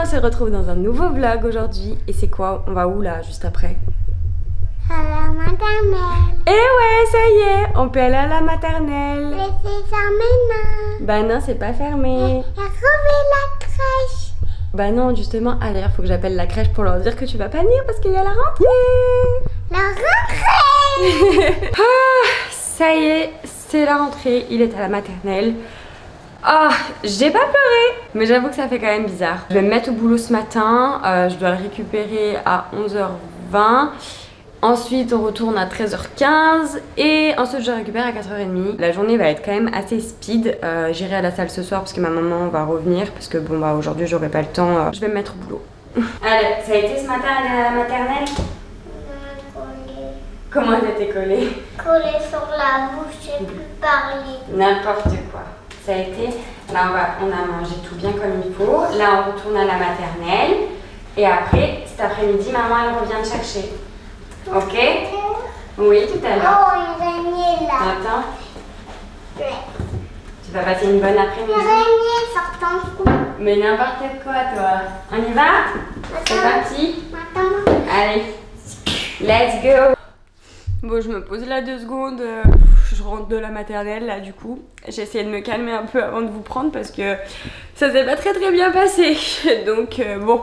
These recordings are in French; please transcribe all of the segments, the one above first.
on se retrouve dans un nouveau vlog aujourd'hui. Et c'est quoi? On va où là, juste après? À la maternelle. Eh ouais, ça y est, on peut aller à la maternelle. Mais c'est fermé, non? Bah non, c'est pas fermé. Il a trouvé la crèche. Bah non, justement. Ah d'ailleurs, faut que j'appelle la crèche pour leur dire que tu vas pas venir parce qu'il y a la rentrée. La rentrée. Ah, ça y est, c'est la rentrée. Il est à la maternelle. Ah, j'ai pas pleuré, mais j'avoue que ça fait quand même bizarre. Je vais me mettre au boulot ce matin, je dois le récupérer à 11h20. Ensuite on retourne à 13h15 et ensuite je récupère à 4h30. La journée va être quand même assez speed. J'irai à la salle ce soir parce que ma maman va revenir parce que bon bah aujourd'hui j'aurai pas le temps. Je vais me mettre au boulot. Allez, ça a été ce matin à la maternelle? Comment elle était collée? Collée sur la bouche et plus parler. N'importe quoi. Ça a été, là on a mangé tout bien comme il faut. Là on retourne à la maternelle. Et après, cet après-midi, maman elle revient te chercher. Ok? Oui, tout à l'heure. Oh, une araignée là. Attends, Ouais. tu vas passer une bonne Une après-midi. araignée sortant de cou. Mais n'importe quoi toi. On y va? C'est parti? Attends. Allez, let's go! Bon, je me pose là 2 secondes. Je rentre de la maternelle là du coup. J'ai essayé de me calmer un peu avant de vous prendre parce que ça s'est pas très bien passé. Donc bon,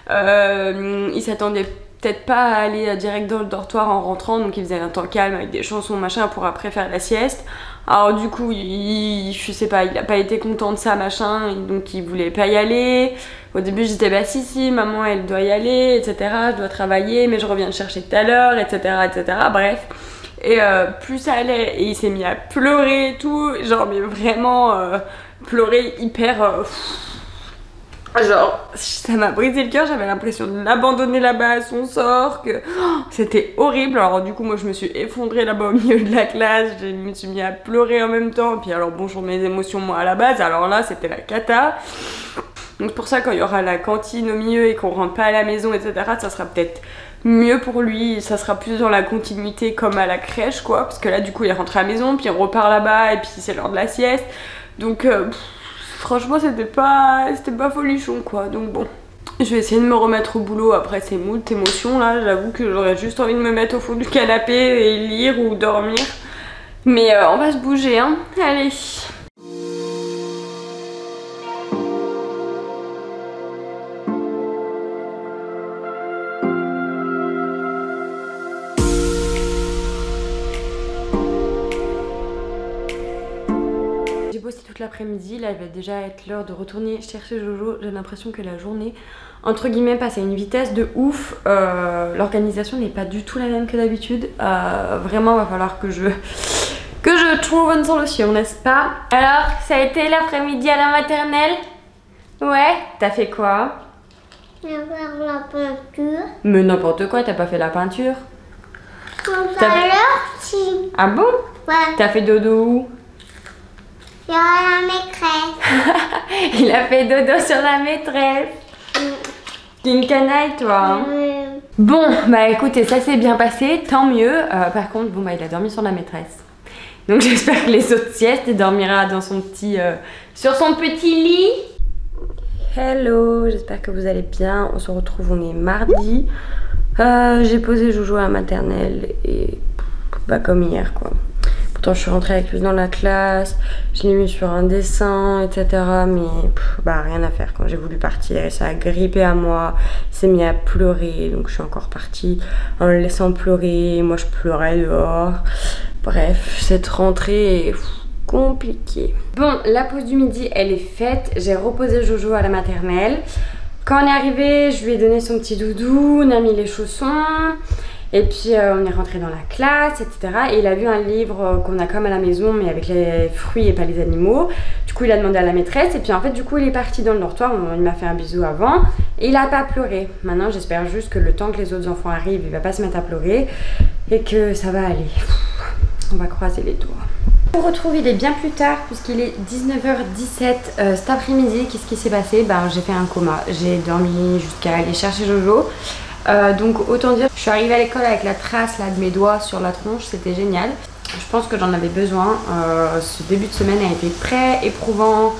il s'attendait peut-être pas à aller direct dans le dortoir en rentrant, donc il faisait un temps calme avec des chansons machin pour après faire la sieste. Alors du coup je sais pas, il a pas été content de ça machin, donc il voulait pas y aller. Au début j'étais bah si maman elle doit y aller, etc. Je dois travailler mais je reviens te chercher tout à l'heure, etc. Bref. Et plus ça allait, et il s'est mis à pleurer et tout, genre mais vraiment pleurer hyper... genre ça m'a brisé le cœur, j'avais l'impression de l'abandonner là-bas à son sort, que c'était horrible. Alors du coup moi je me suis effondrée là-bas au milieu de la classe, je me suis mis à pleurer en même temps, et puis alors bonjour mes émotions moi à la base, alors là c'était la cata. Donc c'est pour ça quand il y aura la cantine au milieu et qu'on rentre pas à la maison etc, ça sera peut-être mieux pour lui, ça sera plus dans la continuité comme à la crèche quoi, parce que là du coup il rentre à la maison, puis il repart là-bas et puis c'est l'heure de la sieste, donc franchement c'était pas folichon quoi, donc bon. Je vais essayer de me remettre au boulot après ces moult émotions là, j'avoue que j'aurais juste envie de me mettre au fond du canapé et lire ou dormir, mais on va se bouger hein, allez. J'ai bossé toute l'après-midi, là il va déjà être l'heure de retourner chercher Jojo. J'ai l'impression que la journée, entre guillemets, passe à une vitesse de ouf. L'organisation n'est pas du tout la même que d'habitude. Vraiment, va falloir que je trouve une solution, n'est-ce pas? Alors, ça a été l'après-midi à la maternelle? Ouais, t'as fait quoi? Je vais faire la peinture. Mais n'importe quoi, t'as pas fait la peinture? Tout à l'heure, si. Ah bon? Ouais. T'as fait dodo où? Il y aura la maîtresse. Il a fait dodo sur la maîtresse. T'es une canaille toi hein. Bon bah écoutez, ça s'est bien passé, tant mieux. Par contre bon bah il a dormi sur la maîtresse. Donc j'espère que les autres siestes, il dormira dans son petit, sur son petit lit. Hello, j'espère que vous allez bien. On se retrouve, on est mardi. J'ai posé Jojo à la maternelle et bah comme hier quoi. Pourtant je suis rentrée avec lui dans la classe, je l'ai mis sur un dessin, etc. Mais bah rien à faire. Quand j'ai voulu partir, ça a grippé à moi, il s'est mis à pleurer, donc je suis encore partie en le laissant pleurer. Moi je pleurais dehors. Bref, cette rentrée est compliquée. Bon, la pause du midi elle est faite, j'ai reposé Jojo à la maternelle. Quand on est arrivé, je lui ai donné son petit doudou, on a mis les chaussons. Et puis on est rentré dans la classe, etc. Et il a vu un livre qu'on a comme à la maison, mais avec les fruits et pas les animaux. Du coup, il a demandé à la maîtresse. Et puis en fait, du coup, il est parti dans le dortoir. Il m'a fait un bisou avant. Et il a pas pleuré. Maintenant, j'espère juste que le temps que les autres enfants arrivent, il va pas se mettre à pleurer. Et que ça va aller. On va croiser les doigts. On se retrouve, il est bien plus tard puisqu'il est 19h17 cet après-midi. Qu'est-ce qui s'est passé? Ben, j'ai fait un coma. J'ai dormi jusqu'à aller chercher Jojo. Donc autant dire, je suis arrivée à l'école avec la trace là, de mes doigts sur la tronche, c'était génial. Je pense que j'en avais besoin. Ce début de semaine a été très éprouvant.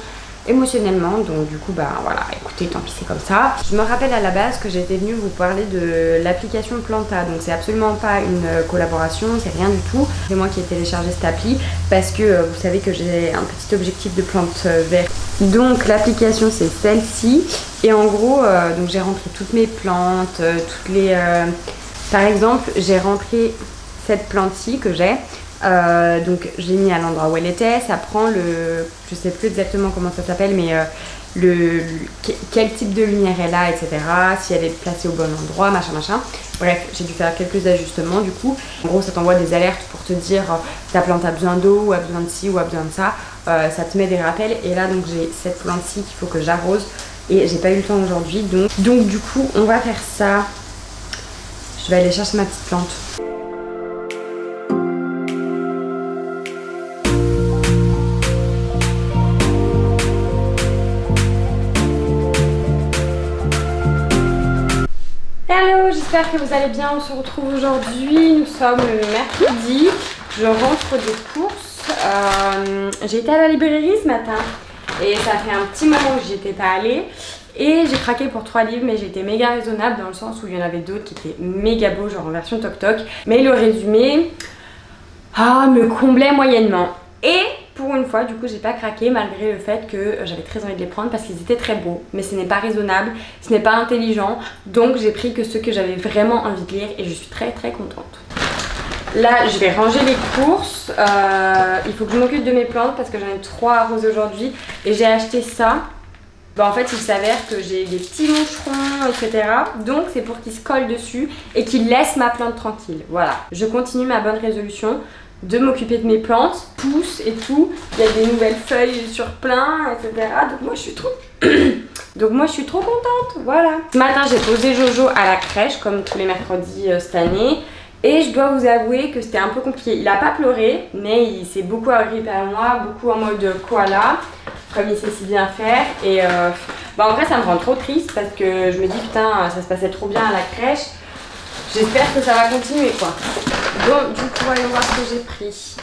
émotionnellement. Donc du coup bah voilà, écoutez, tant pis, c'est comme ça. Je me rappelle à la base que j'étais venue vous parler de l'application Planta, donc c'est absolument pas une collaboration, c'est rien du tout. C'est moi qui ai téléchargé cette appli parce que vous savez que j'ai un petit objectif de plantes vertes. Donc l'application c'est celle-ci et en gros donc j'ai rentré toutes mes plantes, toutes les... par exemple j'ai rentré cette plante-ci que j'ai. Donc j'ai mis à l'endroit où elle était, ça prend le, je sais plus exactement comment ça s'appelle, mais quel type de lumière elle a, etc. Si elle est placée au bon endroit, machin machin. Bref, j'ai dû faire quelques ajustements du coup. En gros, ça t'envoie des alertes pour te dire ta plante a besoin d'eau, ou a besoin de ci, ou a besoin de ça. Ça te met des rappels. Et là, donc j'ai cette plante-ci qu'il faut que j'arrose et j'ai pas eu le temps aujourd'hui. Donc du coup, on va faire ça. Je vais aller chercher ma petite plante. Hello, j'espère que vous allez bien. On se retrouve aujourd'hui. Nous sommes le mercredi. Je rentre des courses. J'ai été à la librairie ce matin et ça fait un petit moment que j'y étais pas allée. Et j'ai craqué pour 3 livres, mais j'ai été méga raisonnable dans le sens où il y en avait d'autres qui étaient méga beaux, genre en version toc toc. Mais le résumé me comblait moyennement. Et pour une fois, du coup, j'ai pas craqué malgré le fait que j'avais très envie de les prendre parce qu'ils étaient très beaux. Mais ce n'est pas raisonnable, ce n'est pas intelligent. Donc j'ai pris que ceux que j'avais vraiment envie de lire et je suis très très contente. Là, je vais ranger les courses. Il faut que je m'occupe de mes plantes parce que j'en ai 3 arrosées aujourd'hui. Et j'ai acheté ça. En fait, il s'avère que j'ai des petits moucherons, etc. Donc c'est pour qu'ils se collent dessus et qu'ils laissent ma plante tranquille. Voilà, je continue ma bonne résolution de m'occuper de mes plantes, poussent et tout. Il y a des nouvelles feuilles sur plein, etc. Donc moi je suis trop contente, voilà. Ce matin j'ai posé Jojo à la crèche comme tous les mercredis cette année. Et je dois vous avouer que c'était un peu compliqué. Il a pas pleuré, mais il s'est beaucoup agrippé à moi, beaucoup en mode koala, comme il sait si bien faire. Et en vrai ça me rend trop triste parce que je me dis putain ça se passait trop bien à la crèche. J'espère que ça va continuer quoi. Bon, du coup, voyons voir ce que j'ai pris.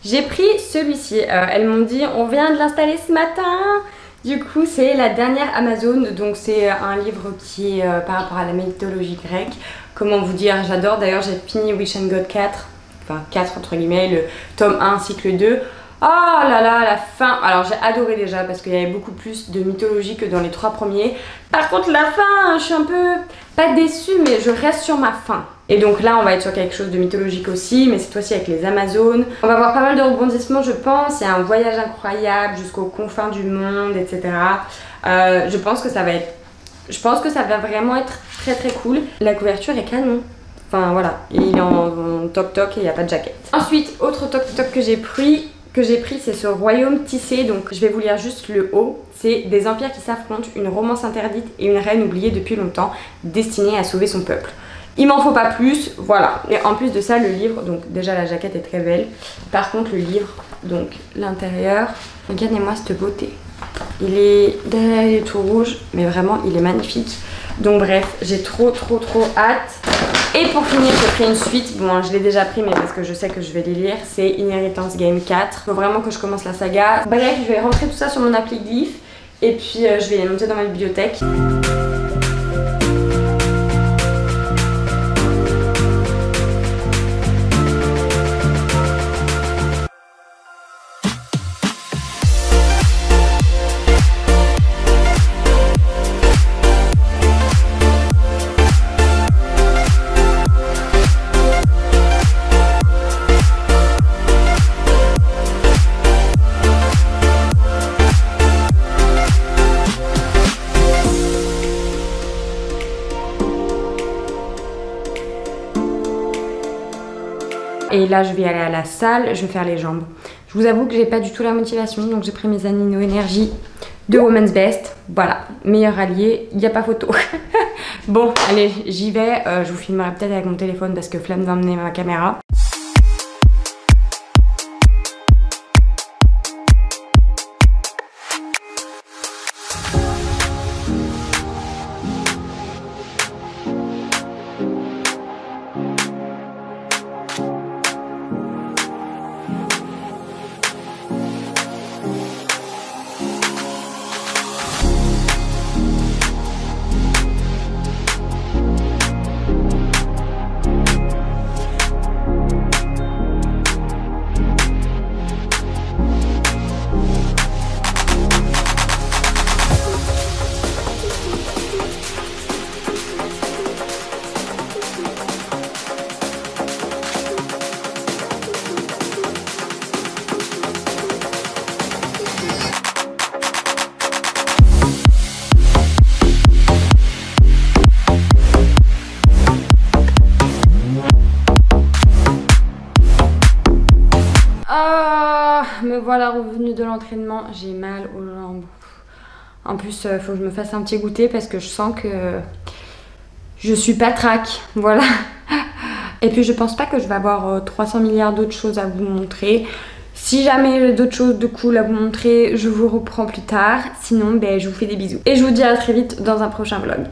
J'ai pris celui-ci. Elles m'ont dit, on vient de l'installer ce matin. Du coup, c'est la dernière Amazon. Donc, c'est un livre qui est par rapport à la mythologie grecque. Comment vous dire, j'adore. D'ailleurs, j'ai fini Wish and God 4. Enfin, 4 entre guillemets, le tome 1, cycle 2. Oh là là, la fin. Alors, j'ai adoré déjà parce qu'il y avait beaucoup plus de mythologie que dans les 3 premiers. Par contre, la fin, je suis un peu... pas déçue, mais je reste sur ma faim. Et donc là, on va être sur quelque chose de mythologique aussi, mais cette fois-ci avec les Amazones. On va avoir pas mal de rebondissements, je pense. Il y a un voyage incroyable jusqu'aux confins du monde, etc. Je pense que ça va vraiment être très très cool. La couverture est canon. Enfin voilà, il est en toc toc et il n'y a pas de jaquette. Ensuite, autre toc toc que j'ai pris, c'est ce royaume tissé. Donc je vais vous lire juste le haut. C'est des empires qui s'affrontent, une romance interdite et une reine oubliée depuis longtemps, destinée à sauver son peuple. Il m'en faut pas plus, voilà. Et en plus de ça, le livre, donc déjà la jaquette est très belle. Par contre le livre, donc l'intérieur, regardez-moi cette beauté. Il est derrière, il est tout rouge, mais vraiment il est magnifique. Donc bref, j'ai trop hâte. Et pour finir, j'ai pris une suite. Bon, je l'ai déjà pris, mais parce que je sais que je vais les lire. C'est Inheritance Game 4. Il faut vraiment que je commence la saga. Bref, je vais rentrer tout ça sur mon appli Glyph. Et puis, je vais les monter dans ma bibliothèque. Et là je vais aller à la salle, je vais faire les jambes. Je vous avoue que j'ai pas du tout la motivation, donc j'ai pris mes Amino Energy de Woman's Best. Voilà, meilleur allié, il n'y a pas photo. Bon, allez, j'y vais. Je vous filmerai peut-être avec mon téléphone parce que flemme d'emmener ma caméra. me voilà revenue de l'entraînement. J'ai mal aux jambes. En plus, faut que je me fasse un petit goûter parce que je sens que je suis pas trac. Voilà. Et puis je pense pas que je vais avoir 300 milliards d'autres choses à vous montrer. Si jamais j'ai d'autres choses de cool à vous montrer, je vous reprends plus tard. Sinon, ben, je vous fais des bisous. Et je vous dis à très vite dans un prochain vlog.